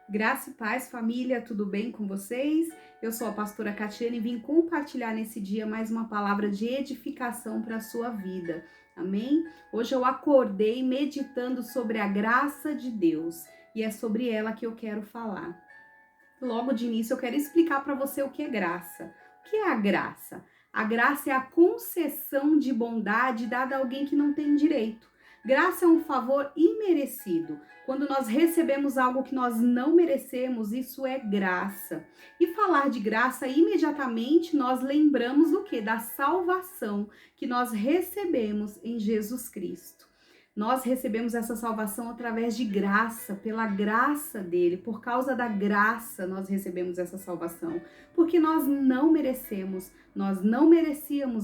Graça e paz, família, tudo bem com vocês? Eu sou a pastora Catiane e vim compartilhar nesse dia mais uma palavra de edificação para a sua vida, amém? Hoje eu acordei meditando sobre a graça de Deus e é sobre ela que eu quero falar. Logo de início eu quero explicar para você o que é graça. O que é a graça? A graça é a concessão de bondade dada a alguém que não tem direito. Graça é um favor imerecido. Quando nós recebemos algo que nós não merecemos, isso é graça. E falar de graça, imediatamente nós lembramos do quê? Da salvação que nós recebemos em Jesus Cristo. Nós recebemos essa salvação através de graça, pela graça dele, por causa da graça nós recebemos essa salvação, porque nós não merecíamos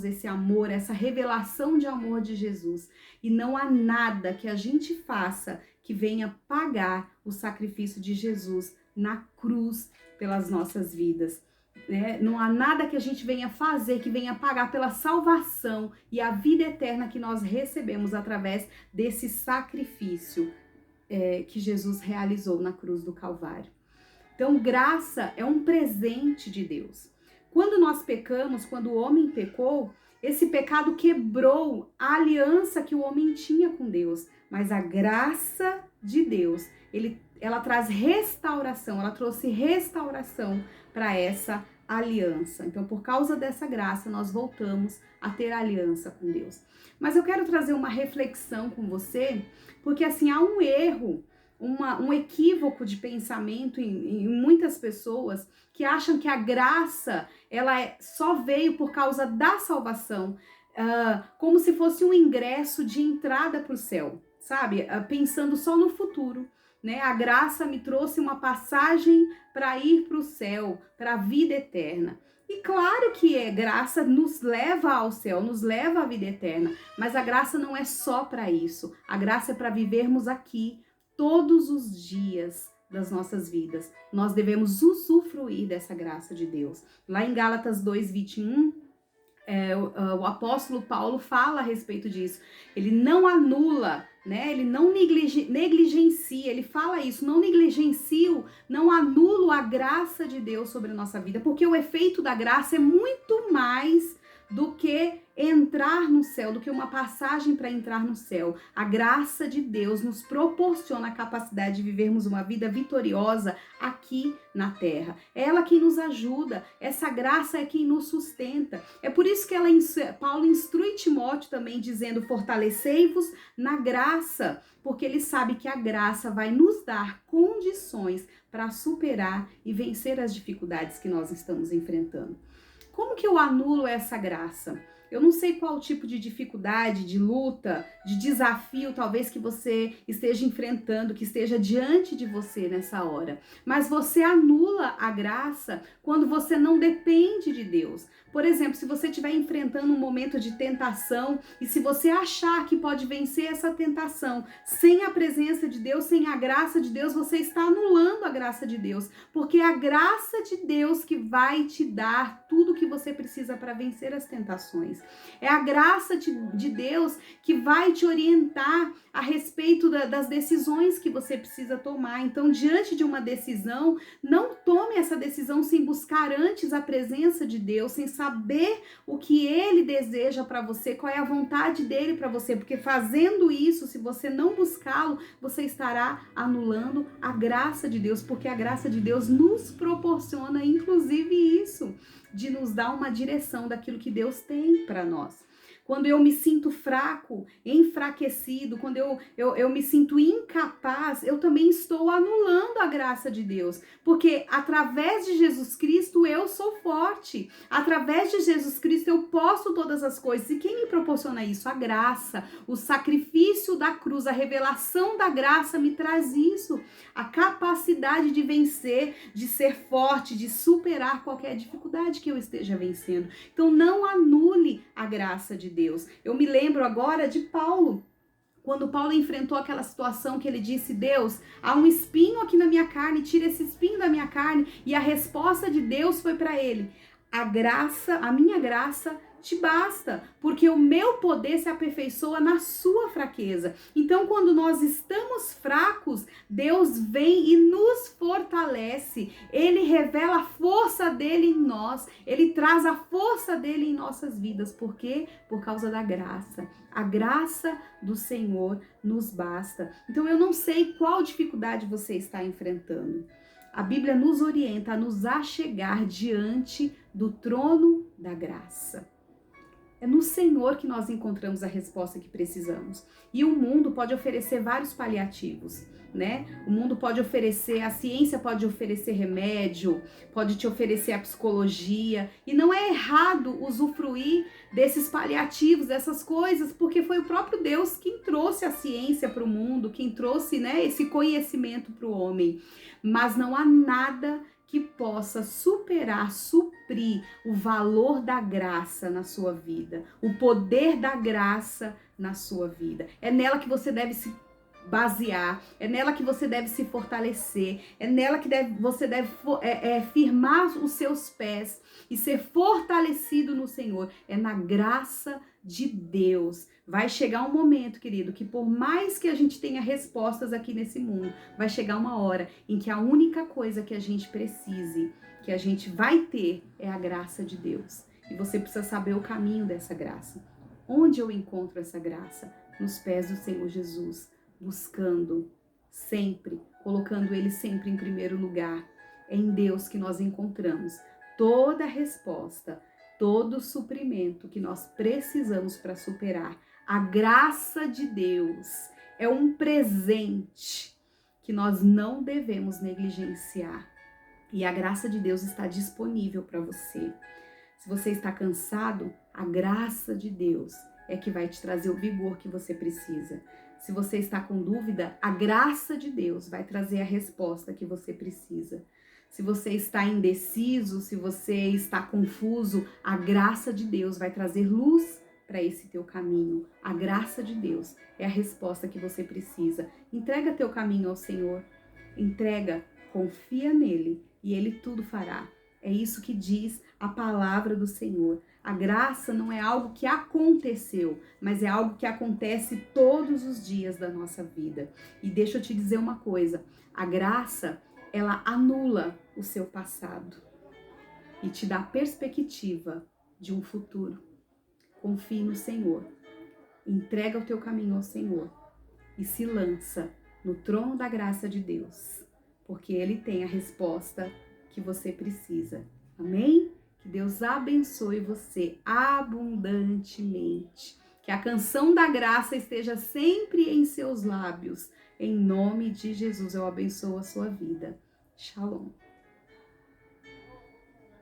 esse amor, essa revelação de amor de Jesus, e não há nada que a gente faça que venha pagar o sacrifício de Jesus na cruz pelas nossas vidas. Não há nada que a gente venha fazer que venha pagar pela salvação e a vida eterna que nós recebemos através desse sacrifício que Jesus realizou na cruz do Calvário. Então, graça é um presente de Deus. Quando nós pecamos, quando o homem pecou, esse pecado quebrou a aliança que o homem tinha com Deus. Mas a graça de Deus, ela traz restauração, ela trouxe restauração para essa aliança. Então, por causa dessa graça, nós voltamos a ter aliança com Deus. Mas eu quero trazer uma reflexão com você, porque assim, há um erro, um equívoco de pensamento em muitas pessoas que acham que a graça, só veio por causa da salvação, como se fosse um ingresso de entrada para o céu, sabe? Pensando só no futuro. A graça me trouxe uma passagem para ir para o céu, para a vida eterna. E claro que graça nos leva ao céu, nos leva à vida eterna, mas a graça não é só para isso. A graça é para vivermos aqui todos os dias das nossas vidas. Nós devemos usufruir dessa graça de Deus. Lá em Gálatas 2:21, o apóstolo Paulo fala a respeito disso. Ele não anula, ele não negligencia, ele fala isso, não negligencio, não anulo a graça de Deus sobre a nossa vida, porque o efeito da graça é muito mais do que entrar no céu, do que uma passagem para entrar no céu. A graça de Deus nos proporciona a capacidade de vivermos uma vida vitoriosa aqui na terra. É ela quem nos ajuda, essa graça é quem nos sustenta. É por isso que Paulo instrui Timóteo também, dizendo: fortalecei-vos na graça, porque ele sabe que a graça vai nos dar condições para superar e vencer as dificuldades que nós estamos enfrentando. Como que eu anulo essa graça? Eu não sei qual tipo de dificuldade, de luta, de desafio talvez que você esteja enfrentando, que esteja diante de você nessa hora. Mas você anula a graça quando você não depende de Deus. Por exemplo, se você estiver enfrentando um momento de tentação e se você achar que pode vencer essa tentação sem a presença de Deus, sem a graça de Deus, você está anulando a graça de Deus. Porque é a graça de Deus que vai te dar tudo o que você precisa para vencer as tentações. É a graça de Deus que vai te orientar a respeito das decisões que você precisa tomar. Então, diante de uma decisão, não tome essa decisão sem buscar antes a presença de Deus, sem saber o que Ele deseja para você, qual é a vontade dele para você, porque fazendo isso, se você não buscá-lo, você estará anulando a graça de Deus, porque a graça de Deus nos proporciona, inclusive, isso, de nos dar uma direção daquilo que Deus tem para nós. Quando eu me sinto fraco, enfraquecido, quando eu me sinto incapaz, eu também estou anulando a graça de Deus. Porque através de Jesus Cristo eu sou forte. Através de Jesus Cristo eu posso todas as coisas. E quem me proporciona isso? A graça, o sacrifício da cruz, a revelação da graça me traz isso. A capacidade de vencer, de ser forte, de superar qualquer dificuldade que eu esteja vencendo. Então não anule a graça de Deus. Eu me lembro agora de Paulo, quando Paulo enfrentou aquela situação que ele disse: Deus, há um espinho aqui na minha carne, tira esse espinho da minha carne. E a resposta de Deus foi para ele: a minha graça te basta, porque o meu poder se aperfeiçoa na sua fraqueza. Então, quando nós estamos fracos, Deus vem e nos fortalece. Ele revela a força dele em nós. Ele traz a força dele em nossas vidas. Por quê? Por causa da graça. A graça do Senhor nos basta. Então, eu não sei qual dificuldade você está enfrentando. A Bíblia nos orienta a nos achegar diante do trono da graça. É no Senhor que nós encontramos a resposta que precisamos. E o mundo pode oferecer vários paliativos, né? O mundo pode oferecer, a ciência pode oferecer remédio, pode te oferecer a psicologia. E não é errado usufruir desses paliativos, dessas coisas, porque foi o próprio Deus quem trouxe a ciência para o mundo, quem trouxe, né, esse conhecimento para o homem. Mas não há nada que possa superar, suprir o valor da graça na sua vida, o poder da graça na sua vida. É nela que você deve se basear, é nela que você deve se fortalecer, é nela que você deve firmar os seus pés e ser fortalecido no Senhor. É na graça de Deus. Vai chegar um momento, querido, que por mais que a gente tenha respostas aqui nesse mundo, vai chegar uma hora em que a única coisa que a gente precise, que a gente vai ter, é a graça de Deus. E você precisa saber o caminho dessa graça. Onde eu encontro essa graça? Nos pés do Senhor Jesus, buscando sempre, colocando Ele sempre em primeiro lugar. É em Deus que nós encontramos toda a resposta, todo o suprimento que nós precisamos para superar. A graça de Deus é um presente que nós não devemos negligenciar. E a graça de Deus está disponível para você. Se você está cansado, a graça de Deus é que vai te trazer o vigor que você precisa. Se você está com dúvida, a graça de Deus vai trazer a resposta que você precisa. Se você está indeciso, se você está confuso, a graça de Deus vai trazer luz para esse teu caminho. A graça de Deus é a resposta que você precisa. Entrega teu caminho ao Senhor. Entrega, confia nele e ele tudo fará. É isso que diz a palavra do Senhor. A graça não é algo que aconteceu, mas é algo que acontece todos os dias da nossa vida. E deixa eu te dizer uma coisa, a graça, ela anula o seu passado e te dá a perspectiva de um futuro. Confie no Senhor, entrega o teu caminho ao Senhor e se lança no trono da graça de Deus, porque Ele tem a resposta que você precisa. Amém? Que Deus abençoe você abundantemente. Que a canção da graça esteja sempre em seus lábios. Em nome de Jesus, eu abençoo a sua vida. Shalom.